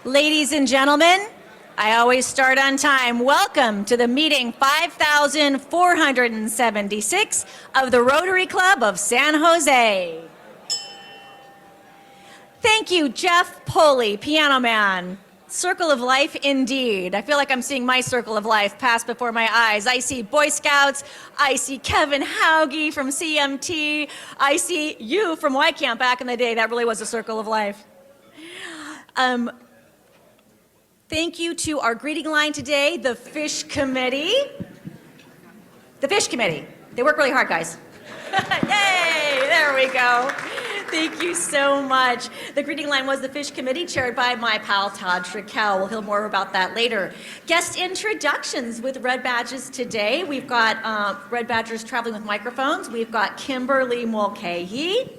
Ladies and gentlemen, I always start on time. Welcome to the meeting 5476 of the Rotary Club of San Jose. Thank you, Jeff Poley, piano man. Circle of life indeed. I feel like I'm seeing my circle of life pass before my eyes. I see Boy Scouts. I see Kevin Hauge from CMT. I see you from Y Camp back in the day. That really was a circle of life. Thank you to our greeting line today, the Fish Committee. The Fish Committee. They work really hard, guys. Yay! There we go. Thank you so much. The greeting line was the Fish Committee, chaired by my pal Todd Schreckau. We'll hear more about that later. Guest introductions with red badges today. We've got red badgers traveling with microphones. We've got Kimberly Mulcahy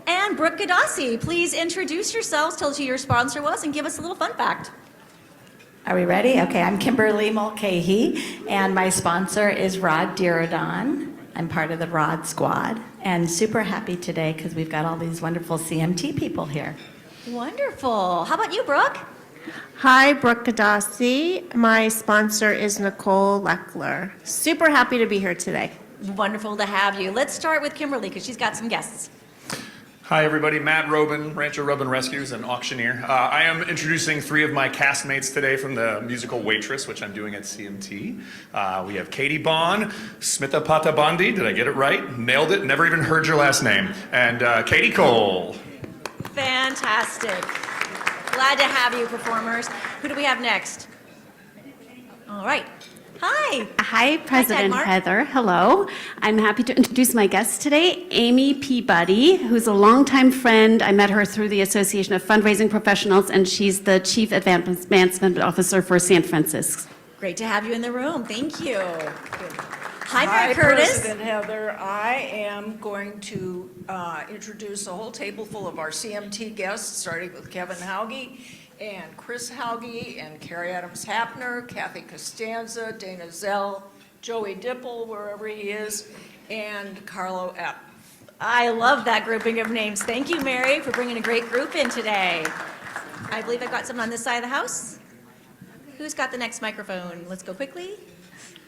and Brooke Gadassi. Please introduce yourselves, tell us who your sponsor was, and give us a little fun fact. Are we ready? Okay, I'm Kimberly Mulcahy, and my sponsor is Rod Dirodon. I'm part of the Rod Squad, and super happy today because we've got all these wonderful CMT people here. Wonderful. How about you, Brooke? Hi, Brooke Gadassi. My sponsor is Nicole Leckler. Super happy to be here today. Wonderful to have you. Let's start with Kimberly because she's got some guests. Hi everybody, Matt Robin, Rancho Robin Rescues and auctioneer. I am introducing three of my castmates today from the musical Waitress, which I'm doing at CMT. We have Katie Bond, Smitha Patabandi, did I get it right? Nailed it, never even heard your last name. And Katie Cole. Fantastic. Glad to have you, performers. Who do we have next? All right. Hi. Hi, President Dagmar. Heather. Hello. I'm happy to introduce my guest today, Amy Peabody, who's a longtime friend. I met her through the Association of Fundraising Professionals, and she's the Chief Advancement Officer for San Francisco. Great to have you in the room. Thank you. Hi, Mary Curtis. President Heather. I am going to introduce a whole table full of our CMT guests, starting with Kevin Hauge and Chris Hauge and Carrie Adams Hapner, Kathy Costanza, Dana Zell, Joey Dipple, wherever he is, and Carlo Epp. I love that grouping of names. Thank you, Mary, for bringing a great group in today. I believe I've got someone on this side of the house. Who's got the next microphone? Let's go quickly.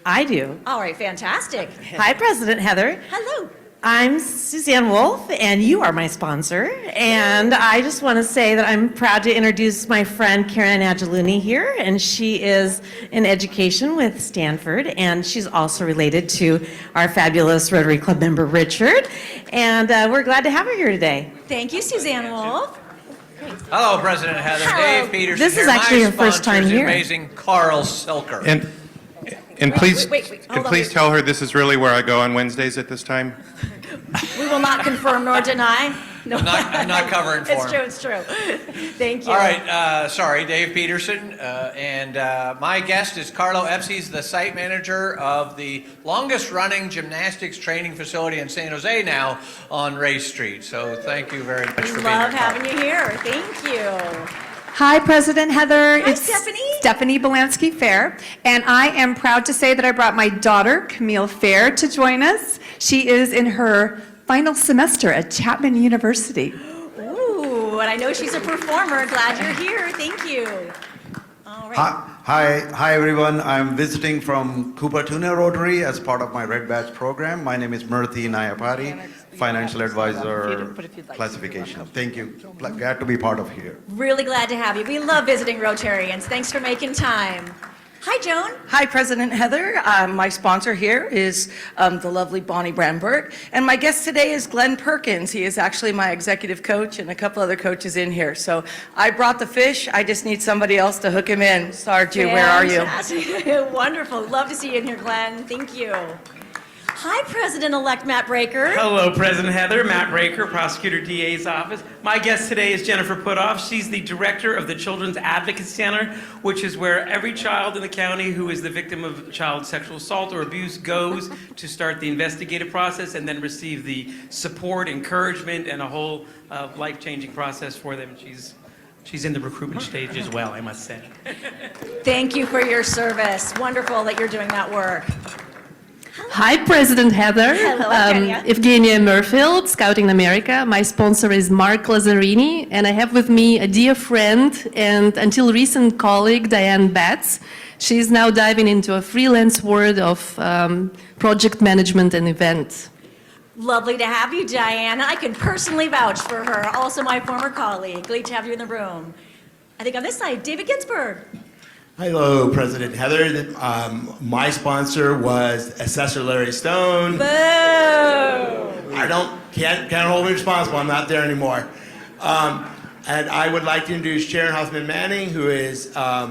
I do. All right, fantastic. Hi, President Heather. Hello. I'm Suzanne Wolf, and you are my sponsor. And I just want to say that I'm proud to introduce my friend Karen Angeluni here, and she is in education with Stanford, and she's also related to our fabulous Rotary Club member Richard. And we're glad to have her here today. Thank you, Suzanne Wolf. Hello, President Heather. Hello. Dave Peterson. This is here. actually My her first time sponsor is here. Amazing Carl Selker. And please, Wait. Hold and on, please wait. tell her this is really where I go on Wednesdays at this time. We will not confirm nor deny. No. I'm not covering for him. It's true. Thank you. All right, sorry, Dave Peterson. And my guest is Carlo Epps. He's the site manager of the longest running gymnastics training facility in San Jose now on Ray Street. So thank you very much for being here. Love having you here. Thank you. Hi, President Heather. Hi, it's Stephanie. Stephanie Belansky Fair, and I am proud to say that I brought my daughter, Camille Fair, to join us. She is in her final semester at Chapman University. Ooh, and I know she's a performer. Glad you're here. Thank you. All right. Hi everyone. I'm visiting from Cupertino Rotary as part of my Red Badge program. My name is Murthy Nayapati, Financial Advisor Classification. Thank you. Glad to be part of here. Really glad to have you. We love visiting Rotarians. Thanks for making time. Hi, Joan. Hi, President Heather. My sponsor here is the lovely Bonnie Brambert, and my guest today is Glenn Perkins. He is actually my executive coach and a couple other coaches in here. So I brought the fish. I just need somebody else to hook him in. Sarju, where are you? Fantastic. Wonderful. Love to see you in here, Glenn. Thank you. Hi, President-elect Matt Breaker. Hello, President Heather. Matt Breaker, Prosecutor DA's office. My guest today is Jennifer Putoff. She's the director of the Children's Advocacy Center, which is where every child in the county who is the victim of child sexual assault or abuse goes to start the investigative process and then receive the support, encouragement, and a whole life-changing process for them. She's in the recruitment stage as well, I must say. Thank you for your service. Wonderful that you're doing that work. Hi, President Heather. Hello, Evgenia. Evgenia Murfield, Scouting America. My sponsor is Mark Lazzarini, and I have with me a dear friend and until recent colleague, Diane Batts. She's now diving into a freelance world of project management and events. Lovely to have you, Diana. I can personally vouch for her, also my former colleague. Great to have you in the room. I think on this side, David Ginsburg. Hello, President Heather. My sponsor was Assessor Larry Stone. Boo! Can't hold me responsible. I'm not there anymore. And I would like to introduce Sharon Huffman Manning, who is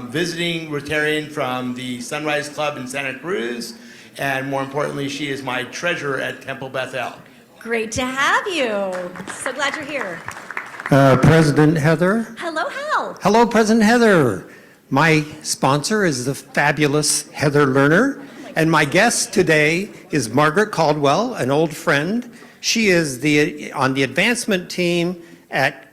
visiting Rotarian from the Sunrise Club in Santa Cruz. And more importantly, she is my treasurer at Temple Bethel. Great to have you. So glad you're here. President Heather. Hello, Hal. Hello, President Heather. My sponsor is the fabulous Heather Lerner, and my guest today is Margaret Caldwell, an old friend. She is on the advancement team at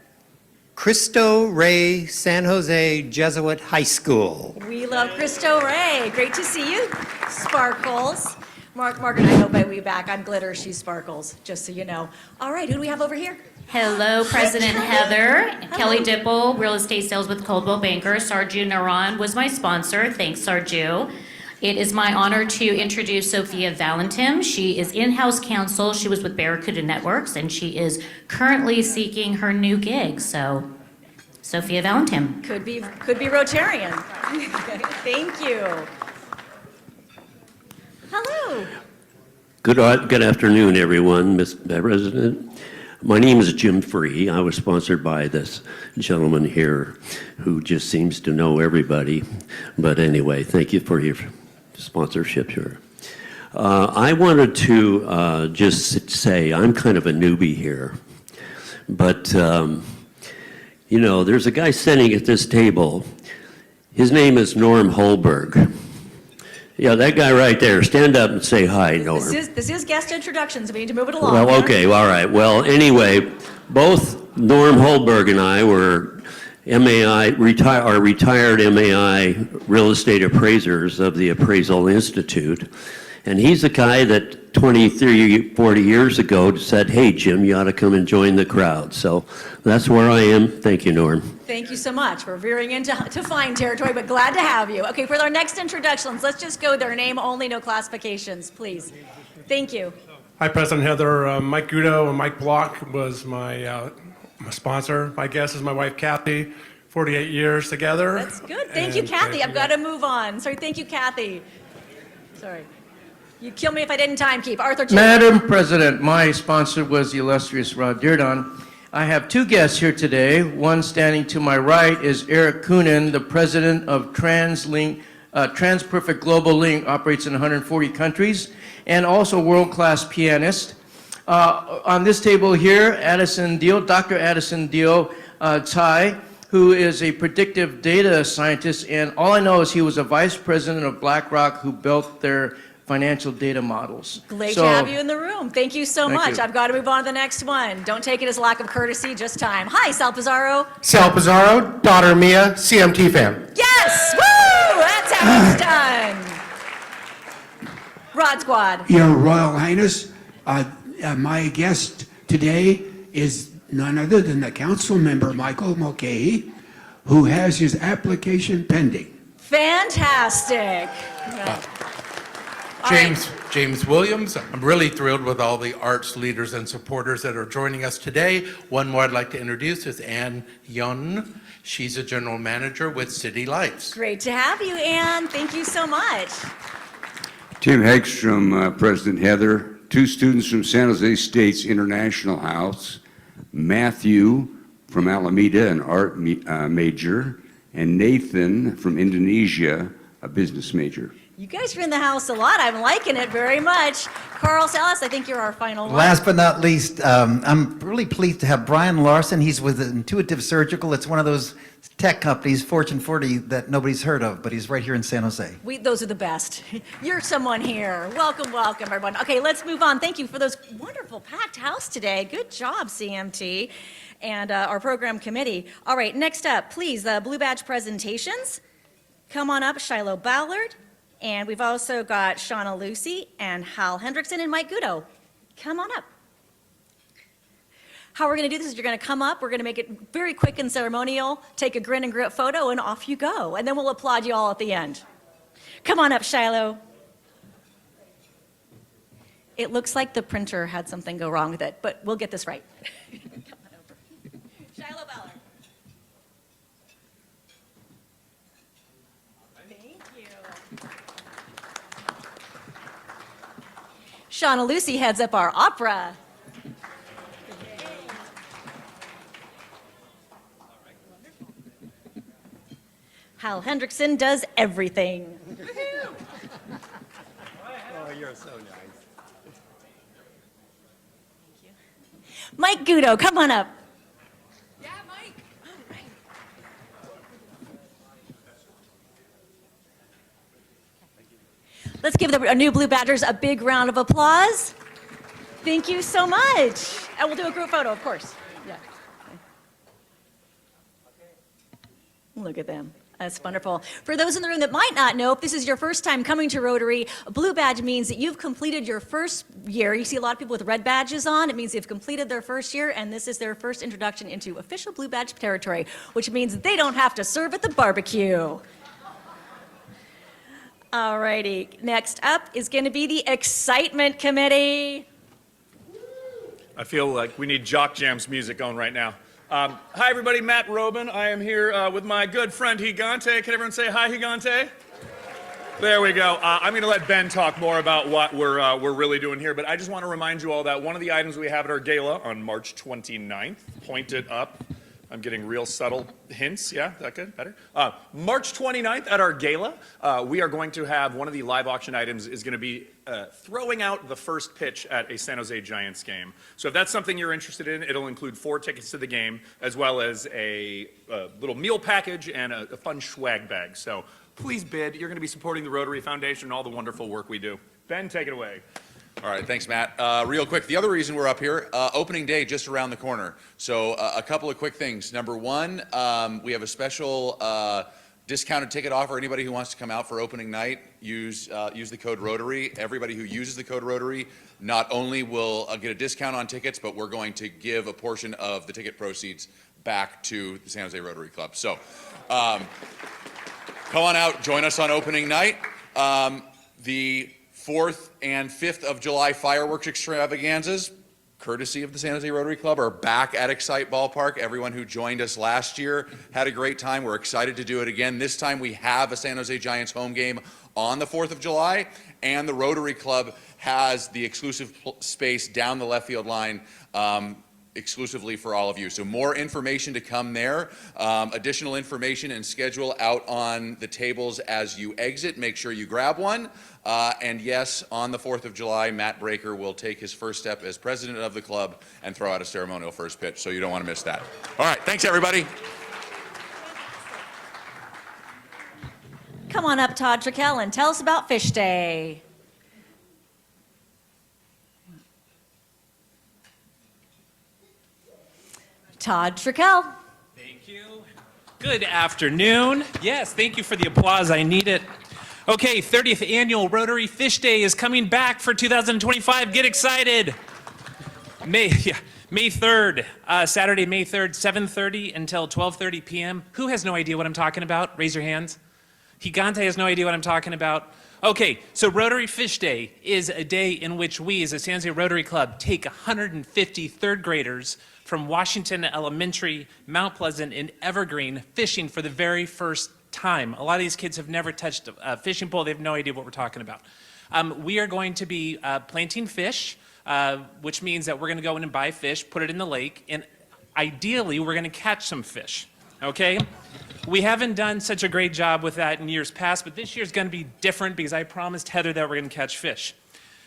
Cristo Rey San Jose Jesuit High School. We love Cristo Rey. Great to see you. Sparkles. Margaret and I know by we back. I'm glitter, she's sparkles, just so you know. All right, who do we have over here? Hello, President Heather. Kelly Dipple, Real Estate Sales with Coldwell Banker. Sarju Naran was my sponsor. Thanks, Sarju. It is my honor to introduce Sophia Valentim. She is in-house counsel. She was with Barracuda Networks, and she is currently seeking her new gig. So, Sophia Valentim. Could be Rotarian. Thank you. Hello. Good afternoon, everyone, Mr. President. My name is Jim Free. I was sponsored by this gentleman here who just seems to know everybody. But anyway, thank you for your sponsorship here. I wanted to just say I'm kind of a newbie here. But, you know, there's a guy sitting at this table. His name is Norm Holberg. Yeah, that guy right there. Stand up and say hi, Norm. This is guest introductions. We need to move it along. Well, okay, all right. Well, anyway, both Norm Holberg and I were retired MAI real estate appraisers of the Appraisal Institute. And he's a guy that 20, 30, 40 years ago said, hey, Jim, you ought to come and join the crowd. So that's where I am. Thank you, Norm. Thank you so much. We're veering into fine territory, but glad to have you. Okay, for our next introductions, let's just go their name only, no classifications, please. Thank you. Hi, President Heather. Mike Gudo and Mike Block was my sponsor. My guest is my wife, Kathy. 48 years together. That's good. Thank you, Kathy. I've got to move on. Sorry, thank you, Kathy. Sorry. You kill me if I didn't time keep. Arthur J. Madam President, my sponsor was the illustrious Rod Dearden. I have two guests here today. One standing to my right is Eric Coonan, the president of TransPerfect Global Link, operates in 140 countries, and also world-class pianist. On this table here, Dr. Addison Dio Tai, who is a predictive data scientist, and all I know is he was a vice president of BlackRock who built their financial data models. Great to have you in the room. Thank you so much. you. I've got to move on to the next one. Don't take it as lack of courtesy, just time. Hi, Sal Pizarro. Sal Pizarro, daughter Mia, CMT fan. Yes! Woo! That's how it's done. Rod Squad. Your Royal Highness, my guest today is none other than the council member, Michael Mulcahy, who has his application pending. Fantastic. James Williams. I'm really thrilled with all the arts leaders and supporters that are joining us today. One more I'd like to introduce is Ann Yun. She's a general manager with City Lights. Great to have you, Ann. Thank you so much. Tim Hegstrom, President Heather. Two students from San Jose State's International House. Matthew from Alameda, an art major. And Nathan from Indonesia, a business major. You guys are in the house a lot. I'm liking it very much. Carl Salas, I think you're our final one. Last but not least, I'm really pleased to have Brian Larson. He's with Intuitive Surgical. It's one of those tech companies, Fortune 40, that nobody's heard of, but he's right here in San Jose. Those are the best. You're someone here. Welcome, welcome, everyone. Okay, let's move on. Thank you for those wonderful packed house today. Good job, CMT, and our program committee. All right, next up, please, the Blue Badge presentations. Come on up, Shiloh Ballard. And we've also got Shauna Lucy and Hal Hendrickson and Mike Gudo. Come on up. How we're going to do this is you're going to come up, we're going to make it very quick and ceremonial, take a grin and grit photo, and off you go. And then we'll applaud you all at the end. Come on up, Shiloh. It looks like the printer had something go wrong with it, but we'll get this right. Come on over. Shiloh Ballard. Thank you. Shauna Lucy heads up our opera. Hal Hendrickson does everything. Oh, you're so nice. Mike Gudo, come on up. Yeah, Mike. Let's give our new Blue Badgers a big round of applause. Thank you so much. And we'll do a group photo, of course. Yeah. Look at them. That's wonderful. For those in the room that might not know, if this is your first time coming to Rotary, a blue badge means that you've completed your first year. You see a lot of people with red badges on. It means they've completed their first year, and this is their first introduction into official blue badge territory, which means that they don't have to serve at the barbecue. All righty. Next up is going to be the Excitement Committee. I feel like we need Jock Jams music going right now. Hi, everybody. Matt Robin. I am here with my good friend Higante. Can everyone say hi, Higante? There we go. I'm going to let Ben talk more about what we're really doing here, but I just want to remind you all that one of the items we have at our gala on March 29th, pointed up. I'm getting real subtle hints. Yeah, that good? Better? March 29th at our gala, we are going to have one of the live auction items is going to be throwing out the first pitch at a San Jose Giants game. So if that's something you're interested in, it'll include 4 tickets to the game, as well as a little meal package and a fun swag bag. So please bid. You're going to be supporting the Rotary Foundation and all the wonderful work we do. Ben, take it away. All right, thanks, Matt. Real quick, the other reason we're up here, opening day just around the corner. So a couple of quick things. Number one, we have a special discounted ticket offer. Anybody who wants to come out for opening night, use the code Rotary. Everybody who uses the code Rotary not only will get a discount on tickets, but we're going to give a portion of the ticket proceeds back to the San Jose Rotary Club. So come on out, join us on opening night. The 4th and 5th of July fireworks extravaganzas, courtesy of the San Jose Rotary Club, are back at Excite Ballpark. Everyone who joined us last year had a great time. We're excited to do it again. This time we have a San Jose Giants home game on the 4th of July, and the Rotary Club has the exclusive space down the left field line exclusively for all of you. So more information to come there. Additional information and schedule out on the tables as you exit. Make sure you grab one. And yes, on the 4th of July, Matt Breaker will take his first step as president of the club and throw out a ceremonial first pitch. So you don't want to miss that. All right, thanks everybody. Come on up, Todd Trickell, and tell us about Fish Day. Todd Trickell. Thank you. Good afternoon. Yes, thank you for the applause. I need it. Okay, 30th Annual Rotary Fish Day is coming back for 2025. Get excited. May 3rd, Saturday, May 3rd, 7:30 until 12:30 p.m. Who has no idea what I'm talking about? Raise your hands. Higante has no idea what I'm talking about. Okay, so Rotary Fish Day is a day in which we, as a San Jose Rotary Club, take 150 third graders from Washington Elementary, Mount Pleasant, and Evergreen fishing for the very first time. A lot of these kids have never touched a fishing pole. They have no idea what we're talking about. We are going to be planting fish, which means that we're going to go in and buy fish, put it in the lake, and ideally we're going to catch some fish, okay? We haven't done such a great job with that in years past, but this year's going to be different because I promised Heather that we're going to catch fish,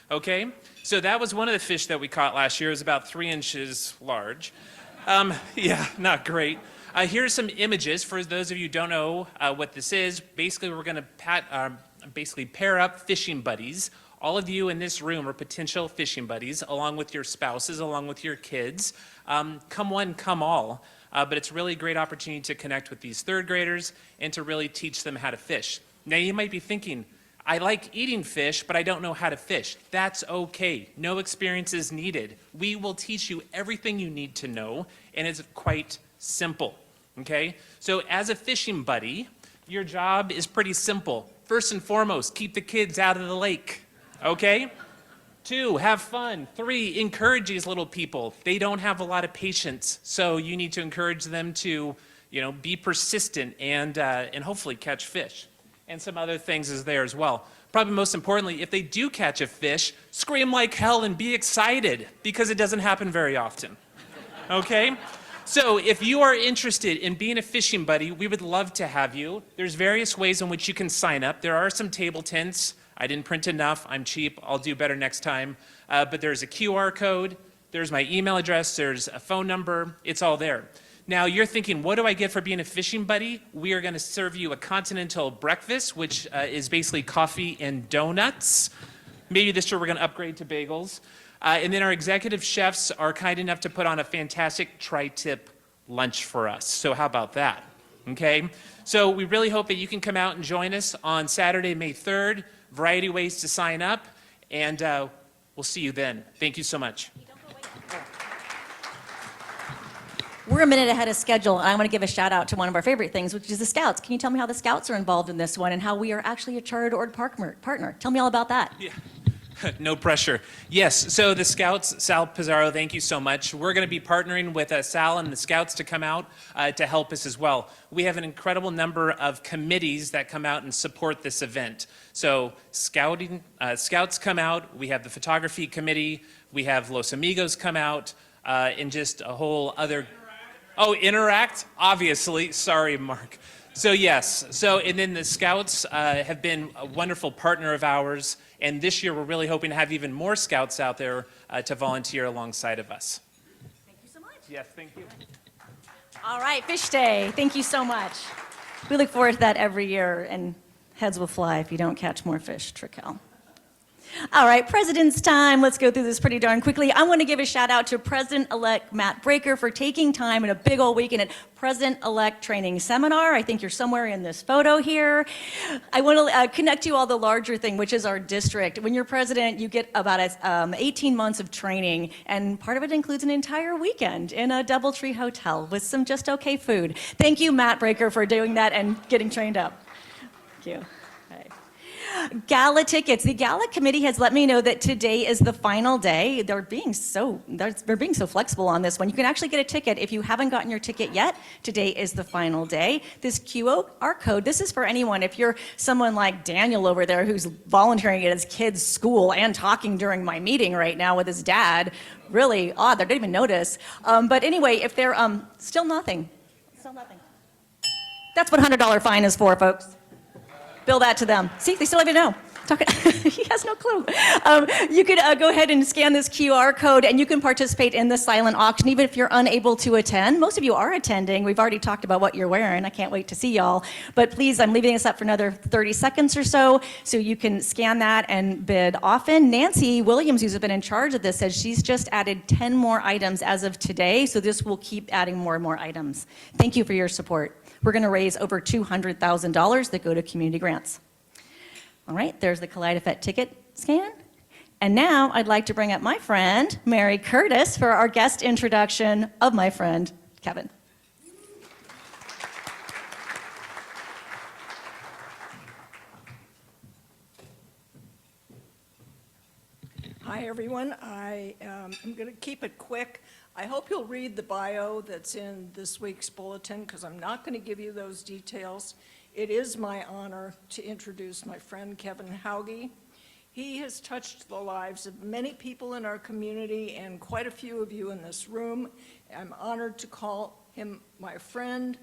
okay? So that was one of the fish that we caught last year. It was about 3 inches large. Yeah, not great. Here's some images for those of you who don't know what this is. Basically, we're going to pair up fishing buddies. All of you in this room are potential fishing buddies, along with your spouses, along with your kids. Come one, come all. But it's really a great opportunity to connect with these third graders and to really teach them how to fish. Now, you might be thinking, I like eating fish, but I don't know how to fish. That's okay. No experience is needed. We will teach you everything you need to know, and it's quite simple, okay? So as a fishing buddy, your job is pretty simple. First and foremost, keep the kids out of the lake, okay? 2, have fun. 3, encourage these little people. They don't have a lot of patience, so you need to encourage them to, be persistent and hopefully catch fish. And some other things is there as well. Probably most importantly, if they do catch a fish, scream like hell and be excited, because it doesn't happen very often, okay? So if you are interested in being a fishing buddy, we would love to have you. There's various ways in which you can sign up. There are some table tents. I didn't print enough. I'm cheap. I'll do better next time. But there's a QR code. There's my email address. There's a phone number. It's all there. Now you're thinking, what do I get for being a fishing buddy? We are going to serve you a continental breakfast, which is basically coffee and donuts. Maybe this year we're going to upgrade to bagels. And then our executive chefs are kind enough to put on a fantastic tri-tip lunch for us. So how about that? Okay? So we really hope that you can come out and join us on Saturday, May 3rd. Variety of ways to sign up, and we'll see you then. Thank you so much. We're a minute ahead of schedule, and I want to give a shout out to one of our favorite things, which is the Scouts. Can you tell me how the Scouts are involved in this one and how we are actually a chartered org partner? Tell me all about that. Yeah. No pressure. Yes, so the Scouts, Sal Pizarro, thank you so much. We're going to be partnering with Sal and the Scouts to come out to help us as well. We have an incredible number of committees that come out and support this event. So Scouts come out, we have the photography committee, we have Los Amigos come out, and just a whole other... Oh, Interact, obviously. Sorry, Mark. So yes, and then the Scouts have been a wonderful partner of ours, and this year we're really hoping to have even more Scouts out there to volunteer alongside of us. Thank you so much. Yes, thank you. All right, Fish Day. Thank you so much. We look forward to that every year, and heads will fly if you don't catch more fish, Trical. All right, President's time. Let's go through this pretty darn quickly. I want to give a shout out to President-elect Matt Breaker for taking time in a big old weekend at President-elect Training Seminar. I think you're somewhere in this photo here. I want to connect you all the larger thing, which is our district. When you're president, you get about 18 months of training, and part of it includes an entire weekend in a DoubleTree hotel with some just okay food. Thank you, Matt Breaker, for doing that and getting trained up. Thank you. Gala tickets. The Gala committee has let me know that today is the final day. They're being so flexible on this one. You can actually get a ticket if you haven't gotten your ticket yet. Today is the final day. This QR code, this is for anyone. If you're someone like Daniel over there who's volunteering at his kid's school and talking during my meeting right now with his dad, really odd. They didn't even notice. But anyway, if they're still nothing. That's what $100 fine is for, folks. Bill that to them. See, they still don't even know. He has no clue. You could go ahead and scan this QR code, and you can participate in the silent auction, even if you're unable to attend. Most of you are attending. We've already talked about what you're wearing. I can't wait to see y'all. But please, I'm leaving this up for another 30 seconds or so you can scan that and bid often. Nancy Williams, who's been in charge of this, says she's just added 10 more items as of today, so this will keep adding more and more items. Thank you for your support. We're going to raise over $200,000 that go to community grants. All right, there's the Kaleidofet ticket scan. And now I'd like to bring up my friend, Mary Curtis, for our guest introduction of my friend, Kevin. Hi, everyone. I am going to keep it quick. I hope you'll read the bio that's in this week's bulletin, because I'm not going to give you those details. It is my honor to introduce my friend Kevin Hauge. He has touched the lives of many people in our community and quite a few of you in this room. I'm honored to call him my friend.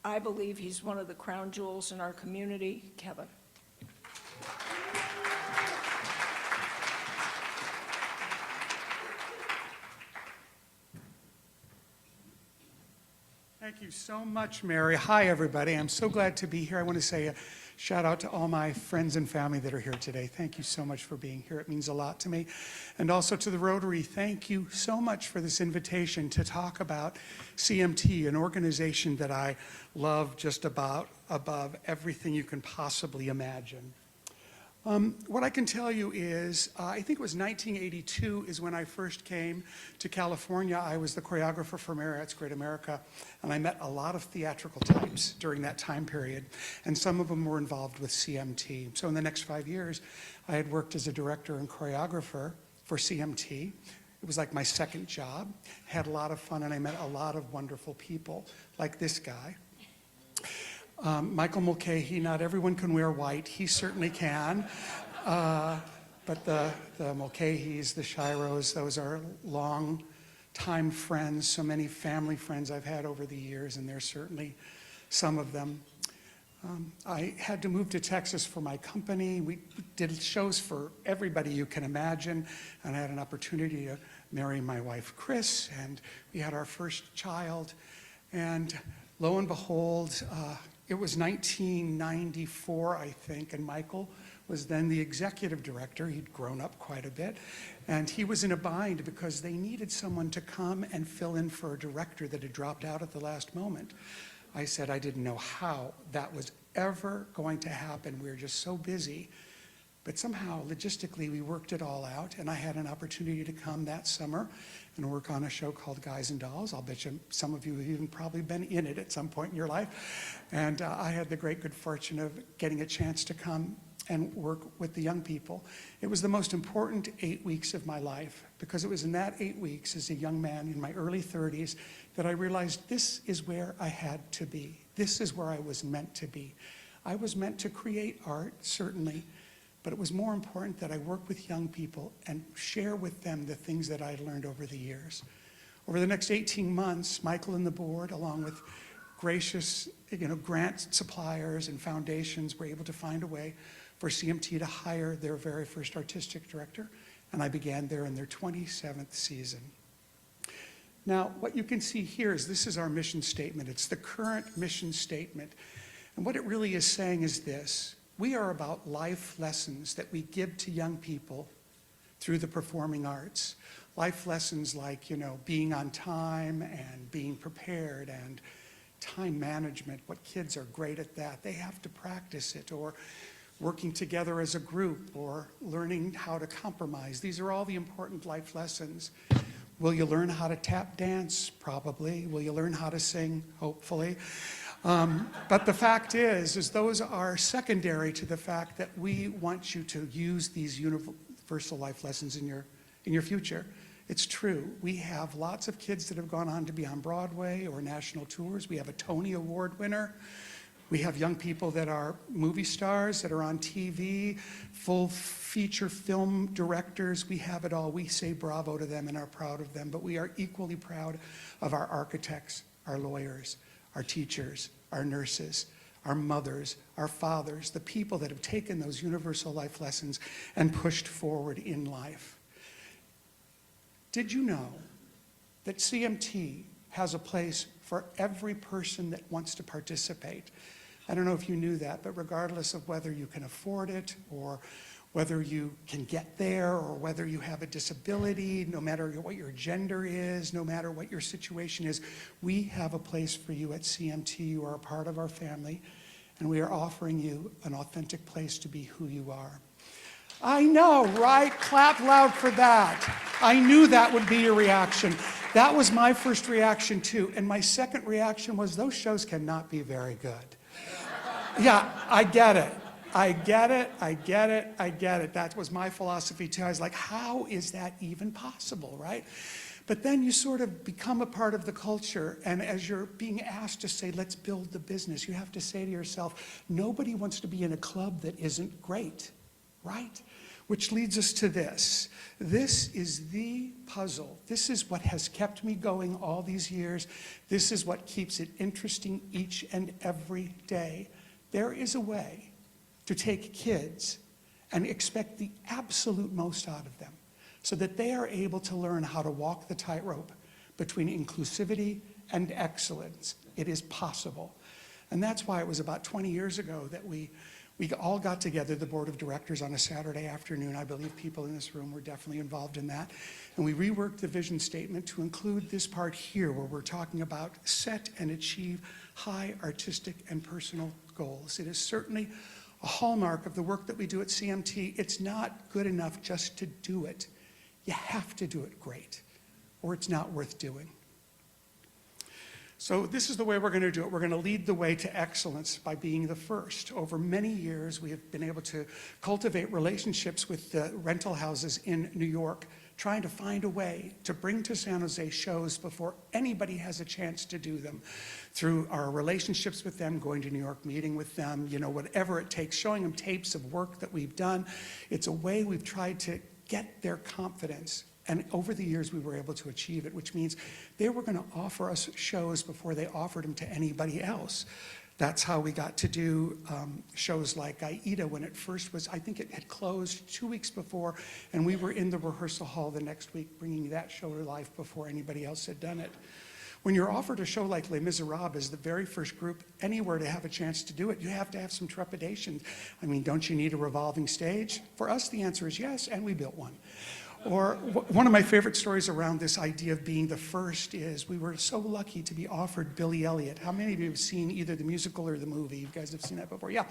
I believe he's one of the crown jewels in our community. Kevin. Thank you so much, Mary. Hi, everybody. I'm so glad to be here. I want to say a shout out to all my friends and family that are here today. Thank you so much for being here. It means a lot to me. And also to the Rotary, thank you so much for this invitation to talk about CMT, an organization that I love just about above everything you can possibly imagine. What I can tell you is, I think it was 1982 is when I first came to California. I was the choreographer for Marriott's Great America, and I met a lot of theatrical types during that time period, and some of them were involved with CMT. So in the next 5 years, I had worked as a director and choreographer for CMT. It was like my second job. Had a lot of fun, and I met a lot of wonderful people, like this guy. Michael Mulcahy, not everyone can wear white. He certainly can. But the Mulcahys, the Shiros, those are long-time friends, so many family friends I've had over the years, and there's certainly some of them. I had to move to Texas for my company. We did shows for everybody you can imagine, and I had an opportunity to marry my wife, Chris, and we had our first child. And lo and behold, it was 1994, I think, and Michael was then the executive director. He'd grown up quite a bit, and he was in a bind because they needed someone to come and fill in for a director that had dropped out at the last moment. I said I didn't know how that was ever going to happen. We were just so busy. But somehow, logistically, we worked it all out, and I had an opportunity to come that summer and work on a show called Guys and Dolls. I'll bet you some of you have even probably been in it at some point in your life. And I had the great good fortune of getting a chance to come and work with the young people. It was the most important 8 weeks of my life, because it was in that 8 weeks as a young man in my early 30s that I realized this is where I had to be. This is where I was meant to be. I was meant to create art, certainly, but it was more important that I work with young people and share with them the things that I learned over the years. Over the next 18 months, Michael and the board, along with gracious grant suppliers and foundations, were able to find a way for CMT to hire their very first artistic director, and I began there in their 27th season. Now, what you can see here is this is our mission statement. It's the current mission statement. And what it really is saying is this: we are about life lessons that we give to young people through the performing arts. Life lessons like, being on time and being prepared and time management. What kids are great at that. They have to practice it, or working together as a group, or learning how to compromise. These are all the important life lessons. Will you learn how to tap dance? Probably. Will you learn how to sing? Hopefully. But the fact is those are secondary to the fact that we want you to use these universal life lessons in your future. It's true. We have lots of kids that have gone on to be on Broadway or national tours. We have a Tony Award winner. We have young people that are movie stars, that are on TV, full feature film directors. We have it all. We say bravo to them and are proud of them, but we are equally proud of our architects, our lawyers, our teachers, our nurses, our mothers, our fathers, the people that have taken those universal life lessons and pushed forward in life. Did you know that CMT has a place for every person that wants to participate? I don't know if you knew that, but regardless of whether you can afford it, or whether you can get there, or whether you have a disability, no matter what your gender is, no matter what your situation is, we have a place for you at CMT. You are a part of our family, and we are offering you an authentic place to be who you are. I know, right? Clap loud for that. I knew that would be your reaction. That was my first reaction too, and my second reaction was those shows cannot be very good. Yeah, I get it. I get it, I get it, I get it. That was my philosophy too. I was like, how is that even possible, right? But then you sort of become a part of the culture, and as you're being asked to say, let's build the business, you have to say to yourself, nobody wants to be in a club that isn't great, right? Which leads us to this. This is the puzzle. This is what has kept me going all these years. This is what keeps it interesting each and every day. There is a way to take kids and expect the absolute most out of them so that they are able to learn how to walk the tightrope between inclusivity and excellence. It is possible. And that's why it was about 20 years ago that we all got together, the board of directors, on a Saturday afternoon. I believe people in this room were definitely involved in that. And we reworked the vision statement to include this part here where we're talking about set and achieve high artistic and personal goals. It is certainly a hallmark of the work that we do at CMT. It's not good enough just to do it. You have to do it great, or it's not worth doing. So this is the way we're going to do it. We're going to lead the way to excellence by being the first. Over many years, we have been able to cultivate relationships with the rental houses in New York, trying to find a way to bring to San Jose shows before anybody has a chance to do them. Through our relationships with them, going to New York, meeting with them, you know, whatever it takes, showing them tapes of work that we've done. It's a way we've tried to get their confidence. And over the years, we were able to achieve it, which means they were going to offer us shows before they offered them to anybody else. That's how we got to do shows like Aida when it first was, I think it had closed 2 weeks before, and we were in the rehearsal hall the next week bringing that show to life before anybody else had done it. When you're offered a show like Les Miserables as the very first group anywhere to have a chance to do it, you have to have some trepidation. I mean, don't you need a revolving stage? For us, the answer is yes, and we built one. Or one of my favorite stories around this idea of being the first is we were so lucky to be offered Billy Elliot. How many of you have seen either the musical or the movie? You guys have seen that before? Yeah.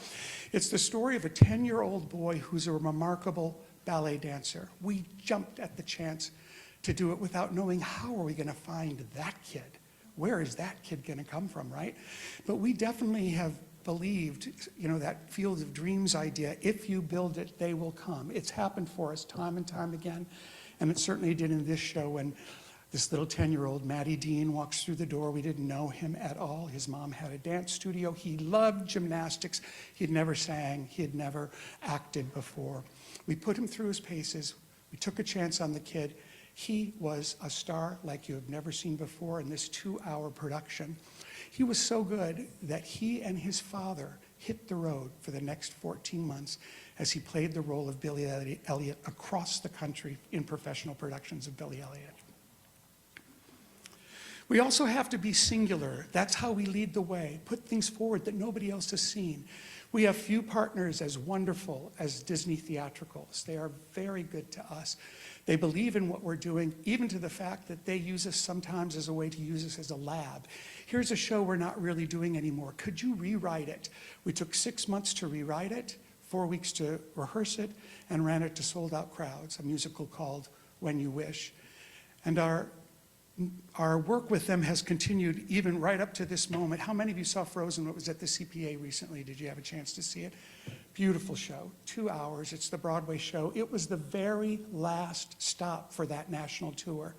It's the story of a 10-year-old boy who's a remarkable ballet dancer. We jumped at the chance to do it without knowing how are we going to find that kid? Where is that kid going to come from, right? But we definitely have believed, you know, that field of dreams idea, if you build it, they will come. It's happened for us time and time again, and it certainly did in this show when this little 10-year-old, Matty Dean, walks through the door. We didn't know him at all. His mom had a dance studio. He loved gymnastics. He'd never sang. He had never acted before. We put him through his paces. We took a chance on the kid. He was a star like you have never seen before in this 2-hour production. He was so good that he and his father hit the road for the next 14 months as he played the role of Billy Elliot across the country in professional productions of Billy Elliot. We also have to be singular. That's how we lead the way, put things forward that nobody else has seen. We have few partners as wonderful as Disney Theatricals. They are very good to us. They believe in what we're doing, even to the fact that they use us sometimes as a way to use us as a lab. Here's a show we're not really doing anymore. Could you rewrite it? We took 6 months to rewrite it, 4 weeks to rehearse it, and ran it to sold-out crowds, a musical called When You Wish. And our work with them has continued even right up to this moment. How many of you saw Frozen? It was at the CPA recently. Did you have a chance to see it? Beautiful show, 2 hours. It's the Broadway show. It was the very last stop for that national tour.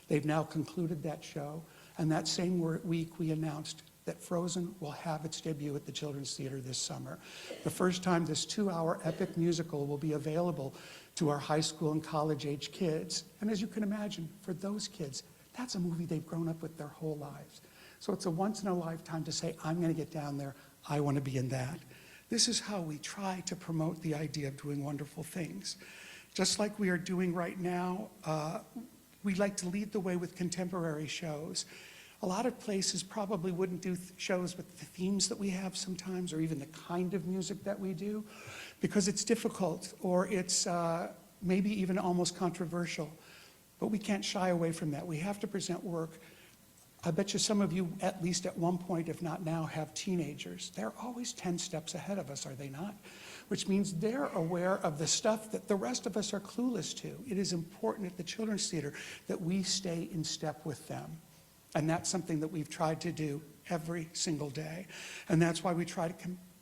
They've now concluded that show. And that same week, we announced that Frozen will have its debut at the Children's Theater this summer. The first time this 2-hour epic musical will be available to our high school and college-age kids. And as you can imagine, for those kids, that's a movie they've grown up with their whole lives. So it's a once-in-a-lifetime to say, I'm going to get down there, I want to be in that. This is how we try to promote the idea of doing wonderful things. Just like we are doing right now, we like to lead the way with contemporary shows. A lot of places probably wouldn't do shows with the themes that we have sometimes, or even the kind of music that we do, because it's difficult, or it's maybe even almost controversial. But we can't shy away from that. We have to present work. I bet you some of you, at least at one point, if not now, have teenagers. They're always 10 steps ahead of us, are they not? Which means they're aware of the stuff that the rest of us are clueless to. It is important at the Children's Theater that we stay in step with them. And that's something that we've tried to do every single day. And that's why we try to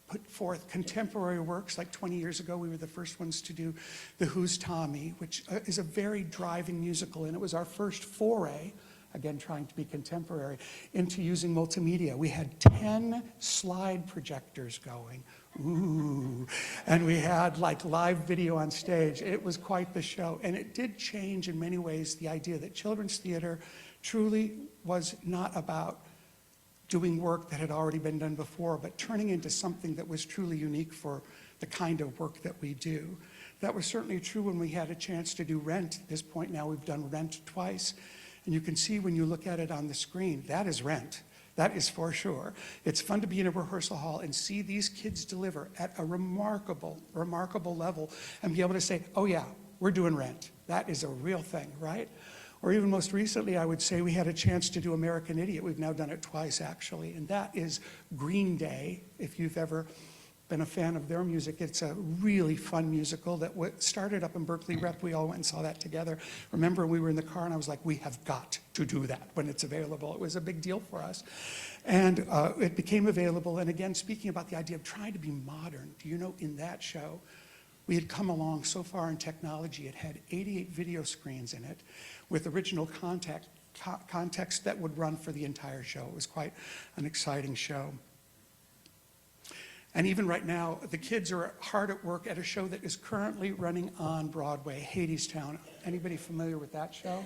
put forth contemporary works. Like 20 years ago, we were the first ones to do The Who's Tommy, which is a very driving musical, and it was our first foray, again trying to be contemporary, into using multimedia. We had 10 slide projectors going, ooh, and we had like live video on stage. It was quite the show, and it did change in many ways the idea that children's theater truly was not about doing work that had already been done before, but turning into something that was truly unique for the kind of work that we do. That was certainly true when we had a chance to do Rent. At this point now, we've done Rent twice. And you can see when you look at it on the screen, that is Rent. That is for sure. It's fun to be in a rehearsal hall and see these kids deliver at a remarkable, remarkable level and be able to say, oh yeah, we're doing Rent. That is a real thing, right? Or even most recently, I would say we had a chance to do American Idiot. We've now done it twice, actually. And that is Green Day, if you've ever been a fan of their music. It's a really fun musical that started up in Berkeley Rep. We all went and saw that together. Remember, we were in the car and I was like, we have got to do that when it's available. It was a big deal for us. And it became available. And again, speaking about the idea of trying to be modern, do you know in that show, we had come along so far in technology, it had 88 video screens in it with original context that would run for the entire show. It was quite an exciting show. And even right now, the kids are hard at work at a show that is currently running on Broadway, Hadestown. Anybody familiar with that show?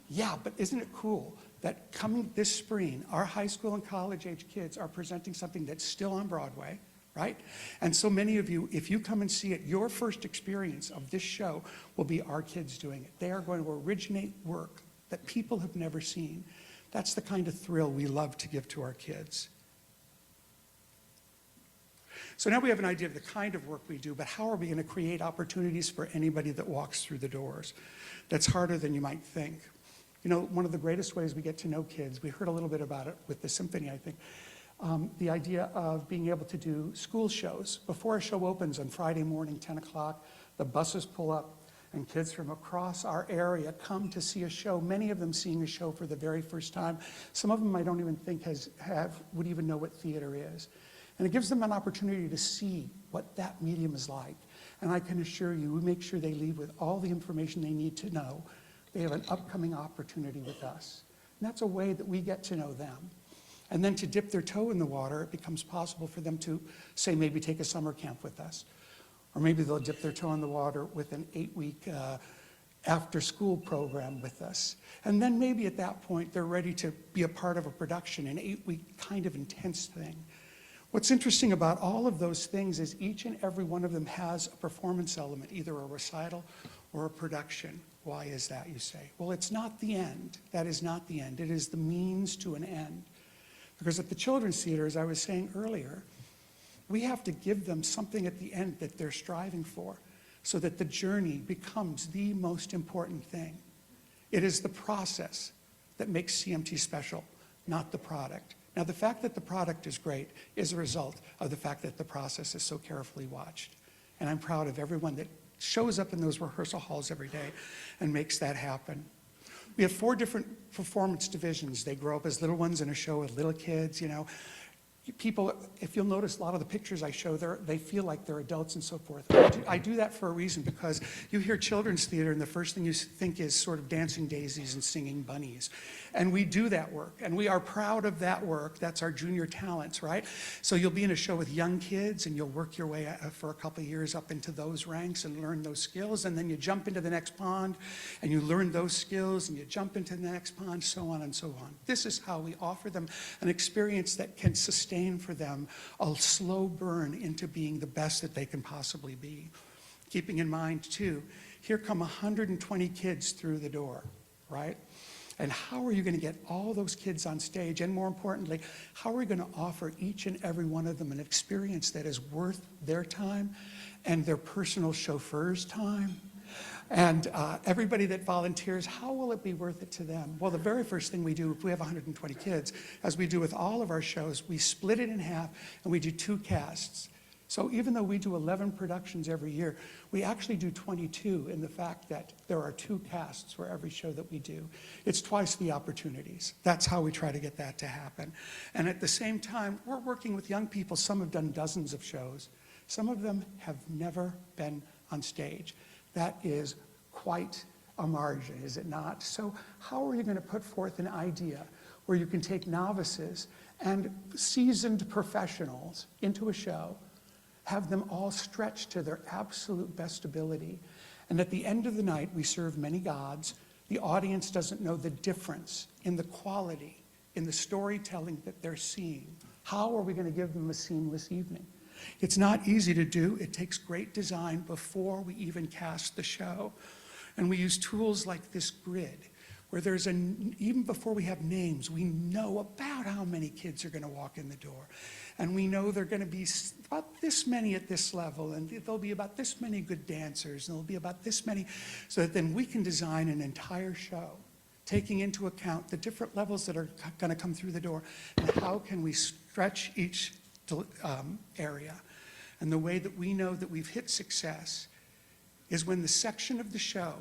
Yeah, but isn't it cool that coming this spring, our high school and college age kids are presenting something that's still on Broadway, right? And so many of you, if you come and see it, your first experience of this show will be our kids doing it. They are going to originate work that people have never seen. That's the kind of thrill we love to give to our kids. So now we have an idea of the kind of work we do, but how are we going to create opportunities for anybody that walks through the doors? That's harder than you might think. You know, one of the greatest ways we get to know kids, we heard a little bit about it with the symphony, I think, the idea of being able to do school shows. Before a show opens on Friday morning, 10 o'clock, the buses pull up and kids from across our area come to see a show, many of them seeing a show for the very first time. Some of them I don't even think would even know what theater is. And it gives them an opportunity to see what that medium is like. And I can assure you, we make sure they leave with all the information they need to know. They have an upcoming opportunity with us. And that's a way that we get to know them. And then to dip their toe in the water, it becomes possible for them to, say, maybe take a summer camp with us. Or maybe they'll dip their toe in the water with an 8-week after-school program with us. And then maybe at that point, they're ready to be a part of a production, an 8-week kind of intense thing. What's interesting about all of those things is each and every one of them has a performance element, either a recital or a production. Why is that, you say? Well, it's not the end. That is not the end. It is the means to an end. Because at the Children's Theater, as I was saying earlier, we have to give them something at the end that they're striving for so that the journey becomes the most important thing. It is the process that makes CMT special, not the product. Now, the fact that the product is great is a result of the fact that the process is so carefully watched. And I'm proud of everyone that shows up in those rehearsal halls every day and makes that happen. We have 4 different performance divisions. They grow up as little ones in a show with little kids, you know. People, if you'll notice, a lot of the pictures I show, they feel like they're adults and so forth. I do that for a reason, because you hear children's theater and the first thing you think is sort of dancing daisies and singing bunnies. And we do that work, and we are proud of that work. That's our junior talents, right? So you'll be in a show with young kids, and you'll work your way for a couple of years up into those ranks and learn those skills, and then you jump into the next pond, and you learn those skills, and you jump into the next pond, so on and so on. This is how we offer them an experience that can sustain for them a slow burn into being the best that they can possibly be. Keeping in mind, too, here come 120 kids through the door, right? And how are you going to get all those kids on stage? And more importantly, how are we going to offer each and every one of them an experience that is worth their time and their personal chauffeur's time? And everybody that volunteers, how will it be worth it to them? Well, the very first thing we do, if we have 120 kids, as we do with all of our shows, we split it in half and we do 2 casts. So even though we do 11 productions every year, we actually do 22 in the fact that there are 2 casts for every show that we do. It's twice the opportunities. That's how we try to get that to happen. And at the same time, we're working with young people. Some have done dozens of shows. Some of them have never been on stage. That is quite a margin, is it not? So how are you going to put forth an idea where you can take novices and seasoned professionals into a show, have them all stretched to their absolute best ability, and at the end of the night, we serve many gods. The audience doesn't know the difference in the quality, in the storytelling that they're seeing. How are we going to give them a seamless evening? It's not easy to do. It takes great design before we even cast the show. And we use tools like this grid, where even before we have names, we know about how many kids are going to walk in the door. And we know they're going to be about this many at this level, and there'll be about this many good dancers, and there'll be about this many, so that then we can design an entire show, taking into account the different levels that are going to come through the door, and how can we stretch each area And the way that we know that we've hit success is when the section of the show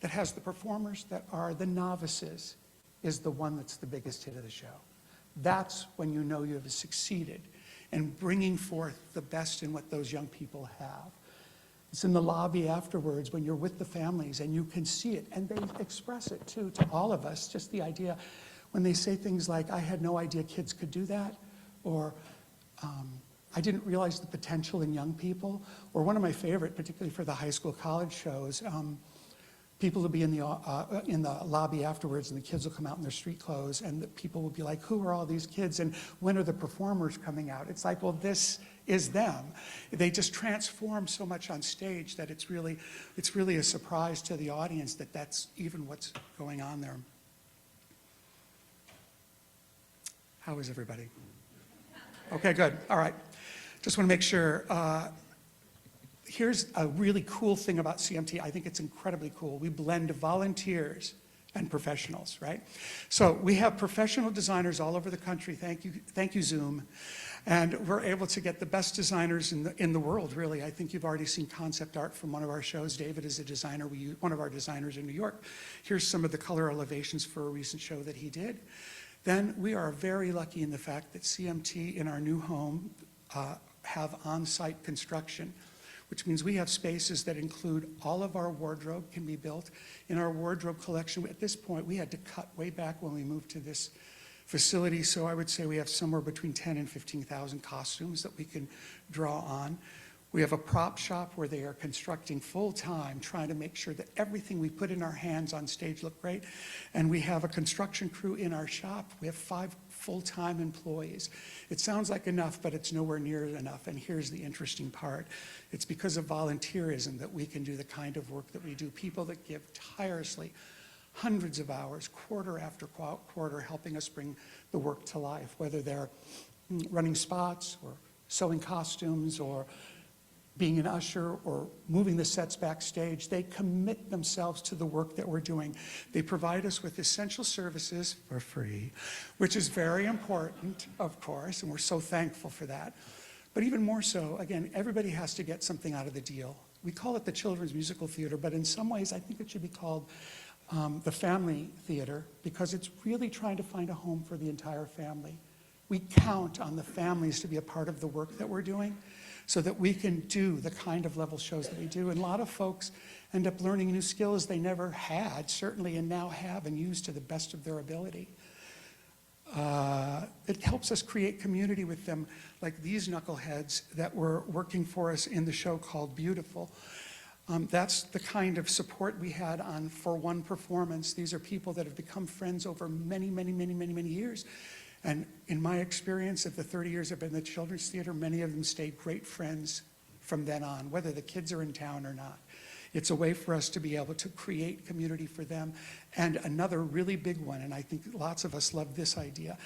that has the performers that are the novices is the one that's the biggest hit of the show. That's when you know you have succeeded in bringing forth the best in what those young people have. It's in the lobby afterwards when you're with the families and you can see it, and they express it too to all of us, just the idea when they say things like, I had no idea kids could do that, or I didn't realize the potential in young people, or one of my favorite, particularly for the high school college shows, people will be in the lobby afterwards and the kids will come out in their street clothes and the people will be like, who are all these kids and when are the performers coming out? It's like, well, this is them. They just transform so much on stage that it's really a surprise to the audience that that's even what's going on there. How is everybody? Okay, good. All right. Just want to make sure. Here's a really cool thing about CMT. I think it's incredibly cool. We blend volunteers and professionals, right? So we have professional designers all over the country. Thank you, Zoom. And we're able to get the best designers in the world, really. I think you've already seen concept art from one of our shows. David is a designer. We use one of our designers in New York. Here's some of the color elevations for a recent show that he did. Then we are very lucky in the fact that CMT in our new home have on-site construction, which means we have spaces that include all of our wardrobe can be built. In our wardrobe collection, at this point, we had to cut way back when we moved to this facility, so I would say we have somewhere between 10 and 15,000 costumes that we can draw on. We have a prop shop where they are constructing full-time, trying to make sure that everything we put in our hands on stage look great. And we have a construction crew in our shop. We have 5 full-time employees. It sounds like enough, but it's nowhere near enough. And here's the interesting part. It's because of volunteerism that we can do the kind of work that we do. People that give tirelessly hundreds of hours, quarter after quarter, helping us bring the work to life, whether they're running spots or sewing costumes or being an usher or moving the sets backstage. They commit themselves to the work that we're doing. They provide us with essential services for free, which is very important, of course, and we're so thankful for that. But even more so, again, everybody has to get something out of the deal. We call it the Children's Musical Theater, but in some ways I think it should be called the Family Theater, because it's really trying to find a home for the entire family. We count on the families to be a part of the work that we're doing, so that we can do the kind of level shows that we do. And a lot of folks end up learning new skills they never had, certainly, and now have and use to the best of their ability. It helps us create community with them, like these knuckleheads that were working for us in the show called Beautiful. That's the kind of support we had on For One Performance. These are people that have become friends over many, many, many, many, many years. And in my experience of the 30 years I've been in the Children's Theater, many of them stayed great friends from then on, whether the kids are in town or not. It's a way for us to be able to create community for them. And another really big one, and I think lots of us love this idea.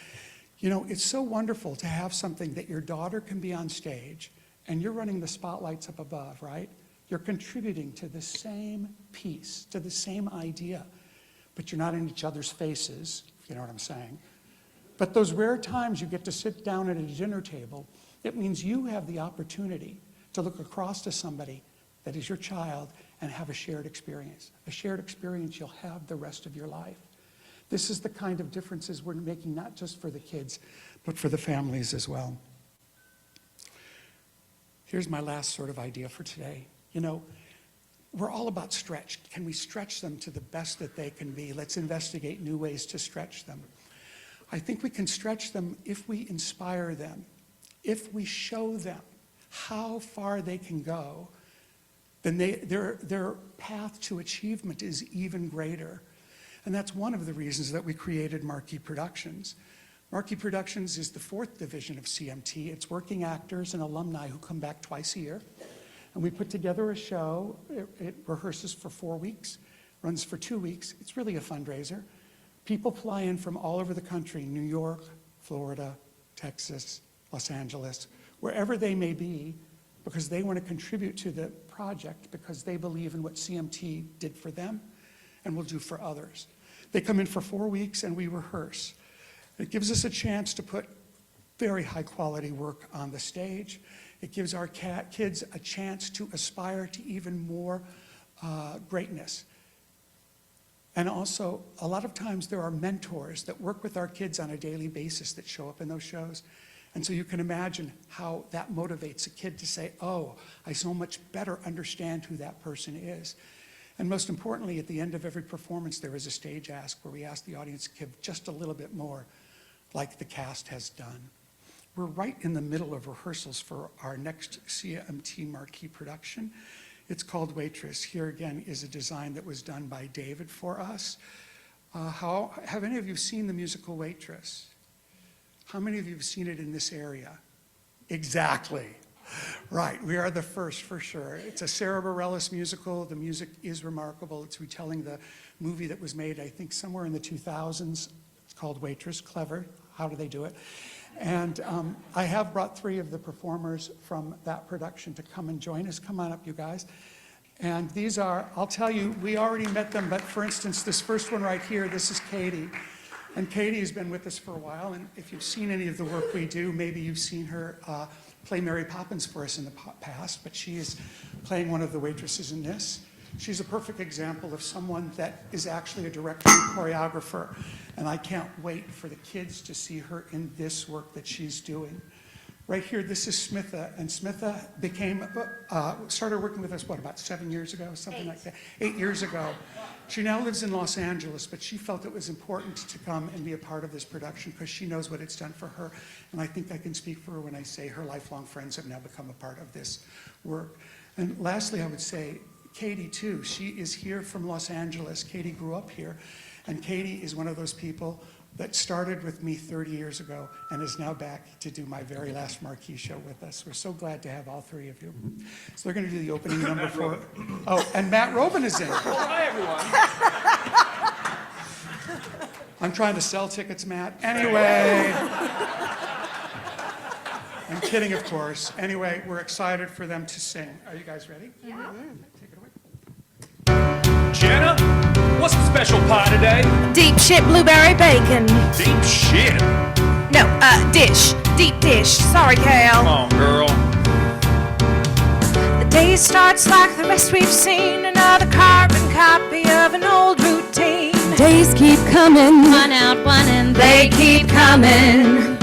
You know, it's so wonderful to have something that your daughter can be on stage and you're running the spotlights up above, right? You're contributing to the same piece, to the same idea, but you're not in each other's faces, if you know what I'm saying. But those rare times you get to sit down at a dinner table, it means you have the opportunity to look across to somebody that is your child and have a shared experience you'll have the rest of your life. This is the kind of differences we're making, not just for the kids, but for the families as well. Here's my last sort of idea for today. You know, we're all about stretch. Can we stretch them to the best that they can be? Let's investigate new ways to stretch them. I think we can stretch them if we inspire them, if we show them how far they can go, then their path to achievement is even greater. And that's one of the reasons that we created Marquee Productions. Marquee Productions is the 4th division of CMT. It's working actors and alumni who come back twice a year. And we put together a show. It rehearses for 4 weeks, runs for 2 weeks. It's really a fundraiser. People fly in from all over the country, New York, Florida, Texas, Los Angeles, wherever they may be, because they want to contribute to the project because they believe in what CMT did for them and will do for others. They come in for 4 weeks and we rehearse. It gives us a chance to put very high quality work on the stage. It gives our kids a chance to aspire to even more greatness. And also, a lot of times there are mentors that work with our kids on a daily basis that show up in those shows. And so you can imagine how that motivates a kid to say, oh, I so much better understand who that person is. And most importantly, at the end of every performance, there is a stage ask where we ask the audience to give just a little bit more, like the cast has done. We're right in the middle of rehearsals for our next CMT marquee production. It's called Waitress. Here again is a design that was done by David for us. Have any of you seen the musical Waitress? How many of you have seen it in this area? Exactly. Right, we are the first for sure. It's a Sarah Bareilles musical. The music is remarkable. It's retelling the movie that was made, I think, somewhere in the 2000s. It's called Waitress. Clever. How do they do it? And I have brought 3 of the performers from that production to come and join us. Come on up, you guys. And these are, I'll tell you, we already met them, but for instance, this first one right here, this is Katie. And Katie has been with us for a while, and if you've seen any of the work we do, maybe you've seen her play Mary Poppins for us in the past, but she is playing one of the waitresses in this. She's a perfect example of someone that is actually a director and choreographer, and I can't wait for the kids to see her in this work that she's doing. Right here, this is Smitha, and Smitha started working with us, what, about 7 years ago, something like that? 8 years ago. She now lives in Los Angeles, but she felt it was important to come and be a part of this production because she knows what it's done for her, and I think I can speak for her when I say her lifelong friends have now become a part of this work. And lastly, I would say, Katie too, she is here from Los Angeles. Katie grew up here, and Katie is one of those people that started with me 30 years ago and is now back to do my very last marquee show with us. We're so glad to have all 3 of you. So they're going to do the opening number for... Oh, and Matt Robin is in. Hi, everyone. I'm trying to sell tickets, Matt. Anyway. I'm kidding, of course. Anyway, we're excited for them to sing. Are you guys ready? Yeah. Take it away. Jenna, what's the special pie today? Deep shit blueberry bacon. Deep shit. No, dish. Deep dish. Sorry, Cal. Come on, girl. The day starts like the rest we've seen. Another carbon copy of an old routine. Days keep coming, One out, one in. they keep coming.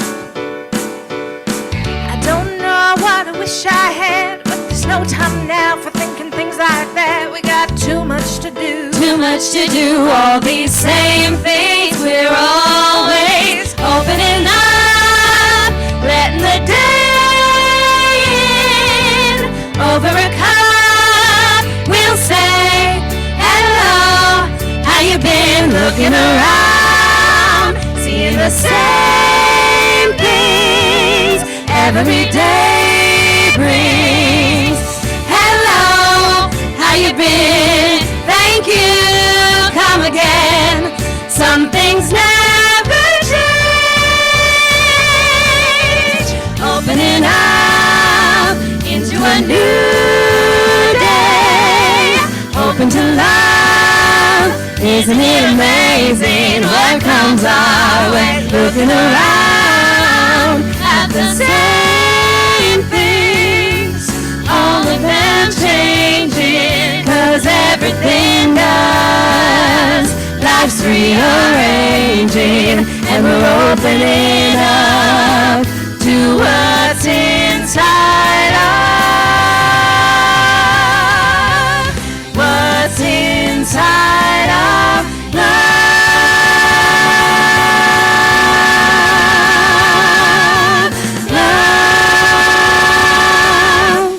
I don't know what I wish I had, but there's no time now for thinking things like that. We got too much to do. Too much to do, all these same things. We're always opening up, letting the day in. Over a cup, we'll say hello. How you been? Looking around, seeing the same things every day brings. Hello, how you been? Thank you, come again. Some things never change. Opening up into a new day. Open to love. Isn't it amazing what comes our way? Looking around at the same things. All of them changing, 'cause everything does. Life's rearranging, and we're opening up to what's inside of, what's inside of love, love.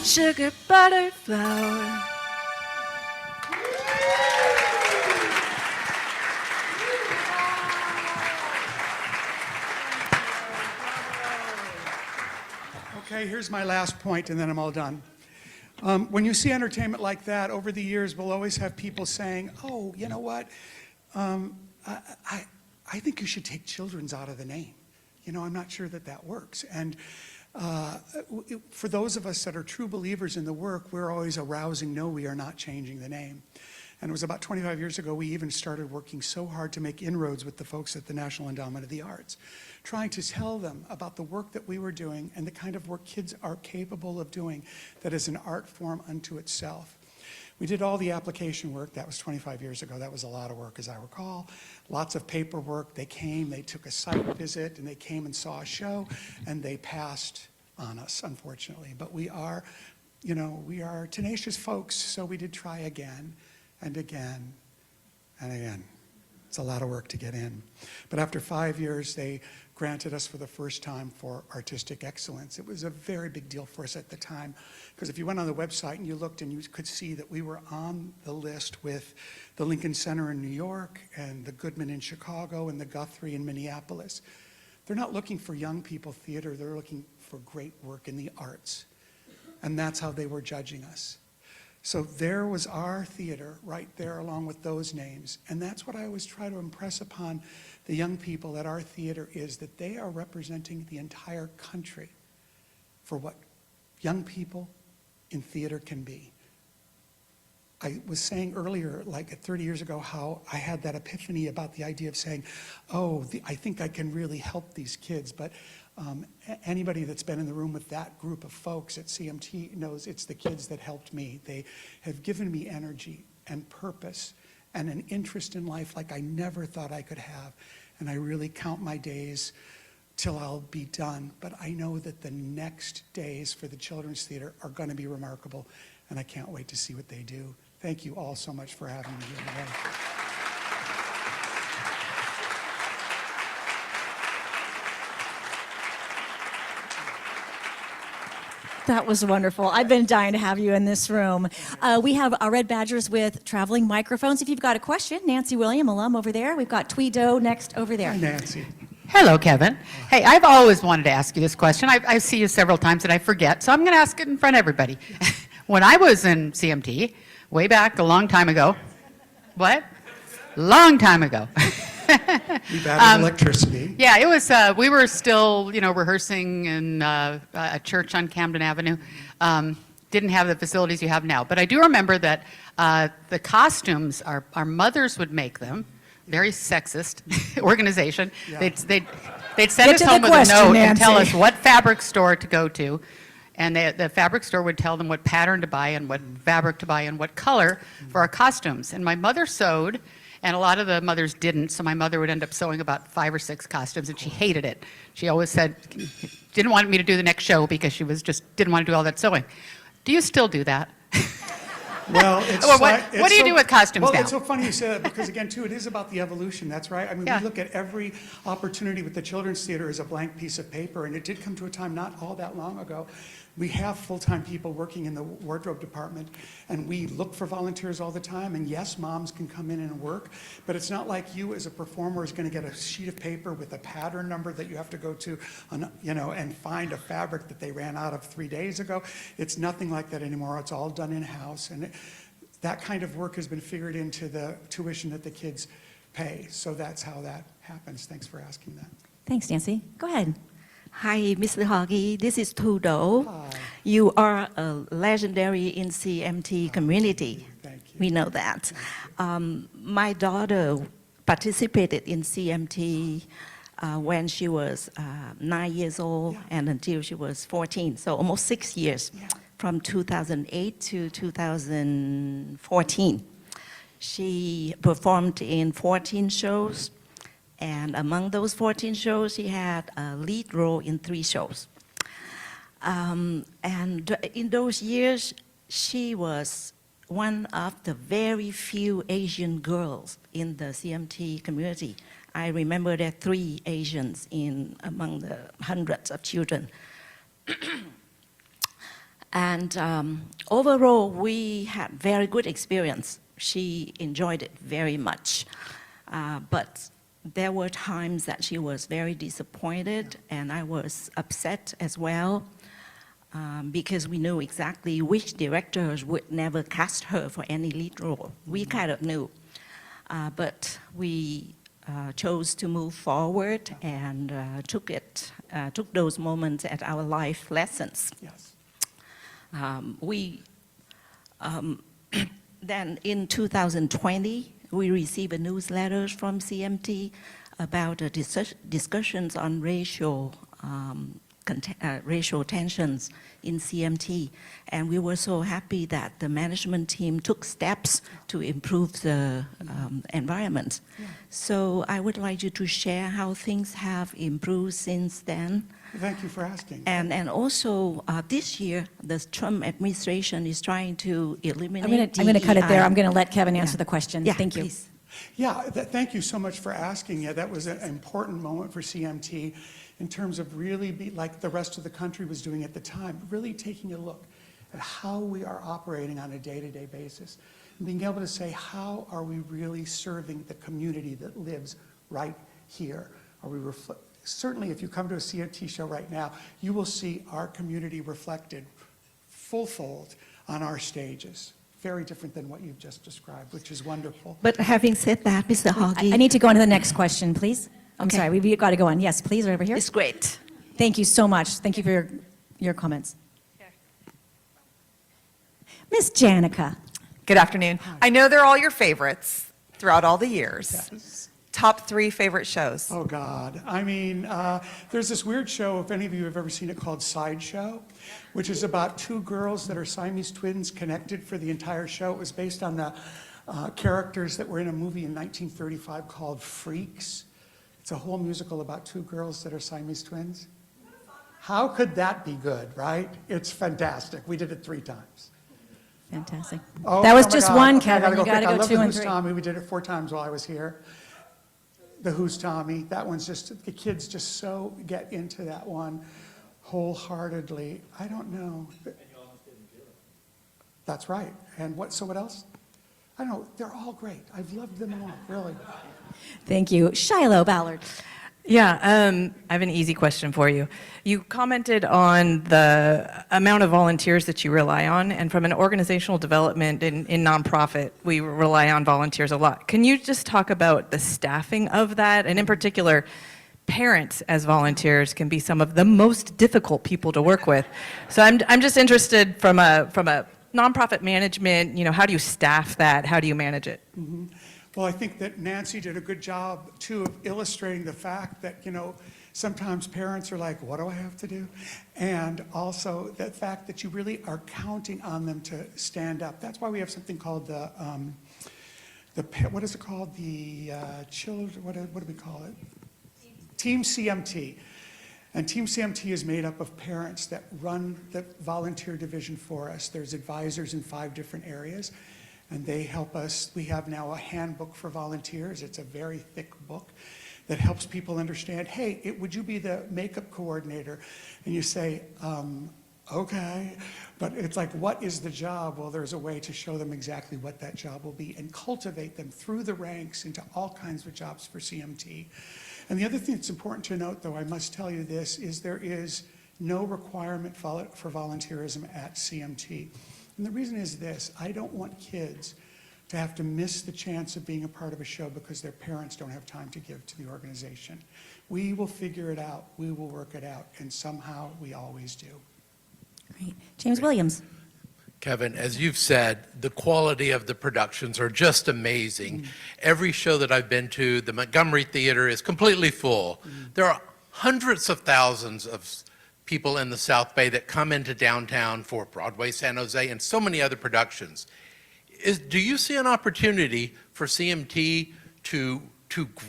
Sugar, butter, flour. Okay, here's my last point, and then I'm all done. When you see entertainment like that, over the years, we'll always have people saying, oh, you know what? I think you should take children's out of the name. You know, I'm not sure that that works. And for those of us that are true believers in the work, we're always arousing, no, we are not changing the name. And it was about 25 years ago we even started working so hard to make inroads with the folks at the National Endowment of the Arts, trying to tell them about the work that we were doing and the kind of work kids are capable of doing that is an art form unto itself. We did all the application work. That was 25 years ago. That was a lot of work, as I recall. Lots of paperwork. They came, they took a site visit, and they came and saw a show, and they passed on us, unfortunately. But we are, you know, we are tenacious folks, so we did try again and again and again. It's a lot of work to get in. But after 5 years, they granted us for the first time for artistic excellence. It was a very big deal for us at the time, because if you went on the website and you looked, and you could see that we were on the list with the Lincoln Center in New York and the Goodman in Chicago and the Guthrie in Minneapolis. They're not looking for young people theater, they're looking for great work in the arts. And that's how they were judging us. So there was our theater right there along with those names. And that's what I always try to impress upon the young people at our theater, is that they are representing the entire country for what young people in theater can be. I was saying earlier, like 30 years ago, how I had that epiphany about the idea of saying, oh, I think I can really help these kids. But anybody that's been in the room with that group of folks at CMT knows it's the kids that helped me. They have given me energy and purpose and an interest in life like I never thought I could have. And I really count my days till I'll be done. But I know that the next days for the Children's Theater are going to be remarkable, and I can't wait to see what they do. Thank you all so much for having me here today. That was wonderful. I've been dying to have you in this room. We have our Red Badgers with traveling microphones. If you've got a question, Nancy William, alum over there. We've got Tweedo next over there. Hi, Nancy. Hello, Kevin. Hey, I've always wanted to ask you this question. I see you several times and I forget, so I'm going to ask it in front of everybody. When I was in CMT, way back a long time ago, what? Long time ago. We've added electricity. Yeah, it was, we were still, you know, rehearsing in a church on Camden Avenue. Didn't have the facilities you have now. But I do remember that the costumes, our mothers would make them. Very sexist organization. Yeah. They'd send us home with a note and tell us what fabric store to go to. And the fabric store would tell them what pattern to buy and what fabric to buy and what color for our costumes. And my mother sewed, and a lot of the mothers didn't, so my mother would end up sewing about 5 or 6 costumes, and she hated it. She always said, didn't want me to do the next show because she was just didn't want to do all that sewing. Do you still do that? Well, it's what do you do with costumes well, now? It's so funny you say that, because again, too, it is about the evolution. That's right. I mean, Yeah. we look at every opportunity with the Children's Theater as a blank piece of paper, and it did come to a time not all that long ago. We have full-time people working in the wardrobe department, and we look for volunteers all the time. And yes, moms can come in and work, but it's not like you as a performer is going to get a sheet of paper with a pattern number that you have to go to, you know, and find a fabric that they ran out of 3 days ago. It's nothing like that anymore. It's all done in-house, and that kind of work has been figured into the tuition that the kids pay. So that's how that happens. Thanks for asking that. Thanks, Nancy. Go ahead. Hi, Mr. Hauge. This is Tudo. Hi. You are a legendary in CMT community. Thank you. We know that. My daughter participated in CMT when she was 9 years old and until she was 14, so almost 6 years, from 2008 to 2014. She performed in 14 shows. And among those 14 shows, she had a lead role in 3 shows. And in those years, she was one of the very few Asian girls in the CMT community. I remember there are 3 Asians among the hundreds of children. And overall, we had very good experience. She enjoyed it very much. But there were times that she was very disappointed, and I was upset as well, because we knew exactly which directors would never cast her for any lead role. We kind of knew, but we chose to move forward and took those moments as our life lessons. Yes. then in 2020, we received a newsletter from CMT about discussions on racial tensions in CMT. And we were so happy that the management team took steps to improve the environment. So I would like you to share how things have improved since then. Thank you for asking. And also, this year, the Trump administration is trying to eliminate I'm going to cut it there. I'm going to let Kevin Yeah. answer the question. Yeah, Thank you. please. Yeah, thank you so much for asking. Yeah, that was an important moment for CMT in terms of really like the rest of the country was doing at the time, really taking a look at how we are operating on a day-to-day basis and being able to say, how are we really serving the community that lives right here? Are we certainly, if you come to a CMT show right now, you will see our community reflected full-fold on our stages. Very different than what you've just described, which is wonderful. But having said that, Mr. Hauge. I need to go on to the next question, please. I'm Okay. sorry, we've got to go on. Yes, please, right over here. It's great. Thank you so much. Thank you for your comments. Miss Janica. Good afternoon. I know they're all your favorites throughout all the years. Top 3 favorite shows. Oh, God. I mean, there's this weird show, if any of you have ever seen it, called Sideshow, which is about 2 girls that are Siamese twins connected for the entire show. It was based on the characters that were in a movie in 1935 called Freaks. It's a whole musical about 2 girls that are Siamese twins. How could that be good, right? It's fantastic. We did it 3 times. Fantastic. Oh, That was oh my just God. one, Okay, Kevin. You got quick. to I go love 2 the and Who's 3. Tommy. We did it 4 times while I was here. The Who's Tommy. That one's just, the kids just so get into that one wholeheartedly. I don't know. That's right. And so what else? I don't know. They're all great. I've loved them all, really. Thank you. Shiloh Ballard. Yeah, I have an easy question for you. You commented on the amount of volunteers that you rely on, and from an organizational development in nonprofit, we rely on volunteers a lot. Can you just talk about the staffing of that, and in particular, parents as volunteers can be some of the most difficult people to work with. So I'm just interested from a nonprofit management, how do you staff that? How do you manage it? Mm-hmm. Well, I think that Nancy did a good job, too, of illustrating the fact that, sometimes parents are like, what do I have to do? And also the fact that you really are counting on them to stand up. That's why we have something called what is it called? The children, what do we call it? Team CMT. And Team CMT is made up of parents that run the volunteer division for us. There's advisors in 5 different areas. And they help us. We have now a handbook for volunteers. It's a very thick book that helps people understand, hey, would you be the makeup coordinator? And you say, okay. But it's like, what is the job? Well, there's a way to show them exactly what that job will be and cultivate them through the ranks into all kinds of jobs for CMT. And the other thing that's important to note, though, I must tell you this, is there is no requirement for volunteerism at CMT. And the reason is this: I don't want kids to have to miss the chance of being a part of a show because their parents don't have time to give to the organization. We will figure it out. We will work it out. And somehow we always do. Great. James Williams. Kevin, as you've said, the quality of the productions are just amazing. Every show that I've been to, the Montgomery Theater is completely full. There are hundreds of thousands of people in the South Bay that come into downtown for Broadway, San Jose, and so many other productions. Do you see an opportunity for CMT to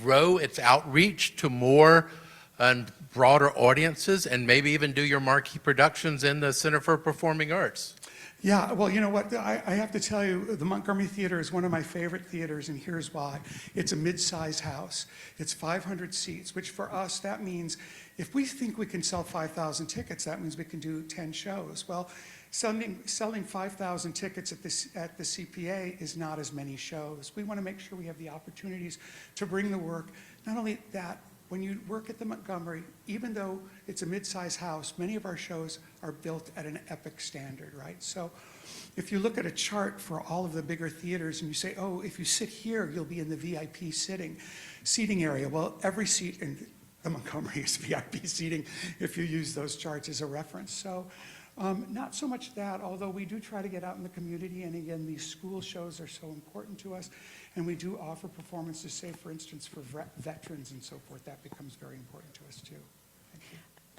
grow its outreach to more and broader audiences, and maybe even do your marquee productions in the Center for Performing Arts? Yeah, well, you know what? I have to tell you, the Montgomery Theater is one of my favorite theaters, and here's why. It's a mid-sized house. It's 500 seats, which for us, that means if we think we can sell 5,000 tickets, that means we can do 10 shows. Well, selling 5,000 tickets at the CPA is not as many shows. We want to make sure we have the opportunities to bring the work. Not only that, when you work at the Montgomery, even though it's a mid-sized house, many of our shows are built at an epic standard, right? So if you look at a chart for all of the bigger theaters and you say, oh, if you sit here, you'll be in the VIP seating area. Well, every seat in the Montgomery is VIP seating if you use those charts as a reference. So Not so much that, although we do try to get out in the community, and again, these school shows are so important to us, and we do offer performances, say, for instance, for veterans and so forth. That becomes very important to us, too. Thank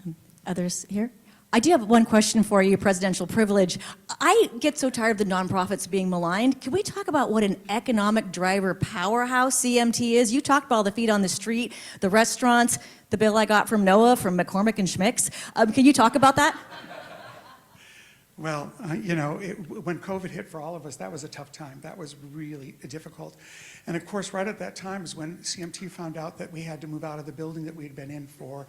you. Others here? I do have one question for you, presidential privilege. I get so tired of the nonprofits being maligned. Can we talk about what an economic driver powerhouse CMT is? You talked about all the feet on the street, the restaurants, the bill I got from Noah, from McCormick and Schmick's. Can you talk about that? Well, when COVID hit for all of us, that was a tough time. That was really difficult. And of course, right at that time is when CMT found out that we had to move out of the building that we'd been in for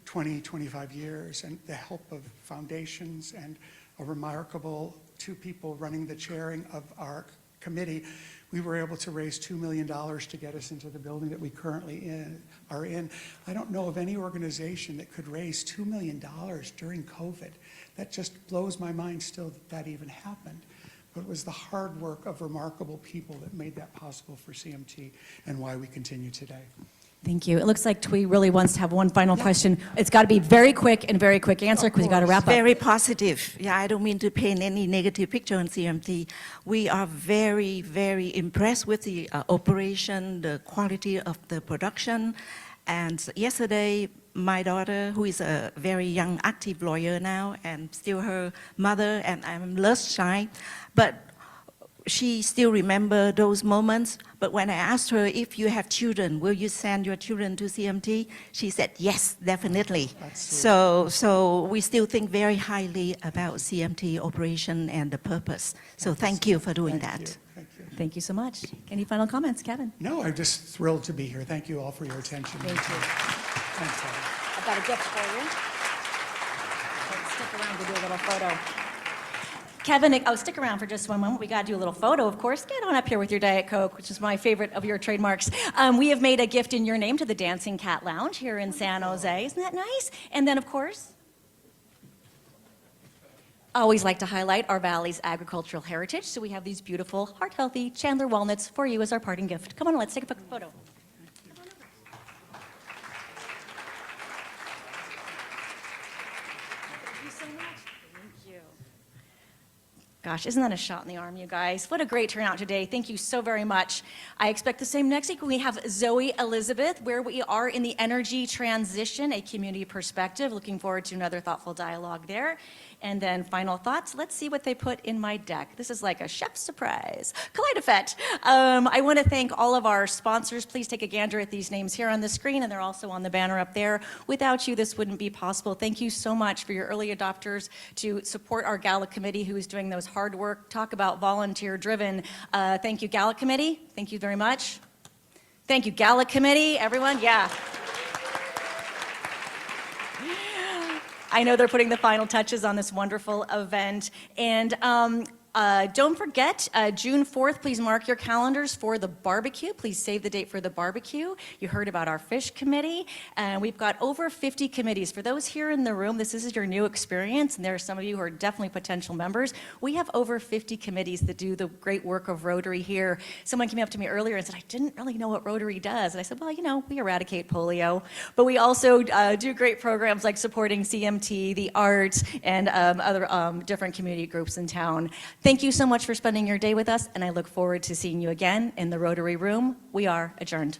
20, 25 years, and the help of foundations and a remarkable 2 people running the chairing of our committee, we were able to raise $2 million to get us into the building that we currently are in. I don't know of any organization that could raise $2 million during COVID. That just blows my mind still that even happened. But it was the hard work of remarkable people that made that possible for CMT and why we continue today. Thank you. It looks like Twee really wants to have one final question. It's got to be very quick and very quick answer because you got to wrap up. Very positive. Yeah, I don't mean to paint any negative picture on CMT. We are very, very impressed with the operation, the quality of the production. And yesterday, my daughter, who is a very young, active lawyer now, and still her mother, and I'm less shy, but she still remembers those moments. But when I asked her, if you have children, will you send your children to CMT? She said, yes, definitely. So we still think very highly about CMT operation and the purpose. So thank you for doing that. Thank you so much. Any final comments, Kevin? No, I'm just thrilled to be here. Thank you all for your attention. Thank you. Thanks, Heather. I've got a gift for you. Stick around to do a little photo. Kevin, oh, stick around for just one moment. We got to do a little photo, of course. Get on up here with your Diet Coke, which is my favorite of your trademarks. We have made a gift in your name to the Dancing Cat Lounge here in San Jose. Isn't that nice? And then, of course, I always like to highlight our valley's agricultural heritage. So we have these beautiful, heart-healthy Chandler walnuts for you as our parting gift. Come on, let's take a photo. Gosh, isn't that a shot in the arm, you guys? What a great turnout today. Thank you so very much. I expect the same next week when we have Zoe Elizabeth, where we are in the energy transition, a community perspective. Looking forward to another thoughtful dialogue there. And then final thoughts. Let's see what they put in my deck. This is like a chef's surprise. Kaleidofet. I want to thank all of our sponsors. Please take a gander at these names here on the screen, and they're also on the banner up there. Without you, this wouldn't be possible. Thank you so much for your early adopters to support our Gala Committee, who is doing those hard work. Talk about volunteer-driven. Thank you, Gala Committee. Thank you very much. Thank you, Gala Committee. Everyone, yeah. I know they're putting the final touches on this wonderful event. And don't forget, June 4th, please mark your calendars for the barbecue. Please save the date for the barbecue. You heard about our fish committee. And we've got over 50 committees. For those here in the room, this is your new experience, and there are some of you who are definitely potential members. We have over 50 committees that do the great work of Rotary here. Someone came up to me earlier and said, I didn't really know what Rotary does. And I said, well, you know, we eradicate polio. But we also do great programs like supporting CMT, the arts, and other different community groups in town. Thank you so much for spending your day with us, and I look forward to seeing you again in the Rotary Room. We are adjourned.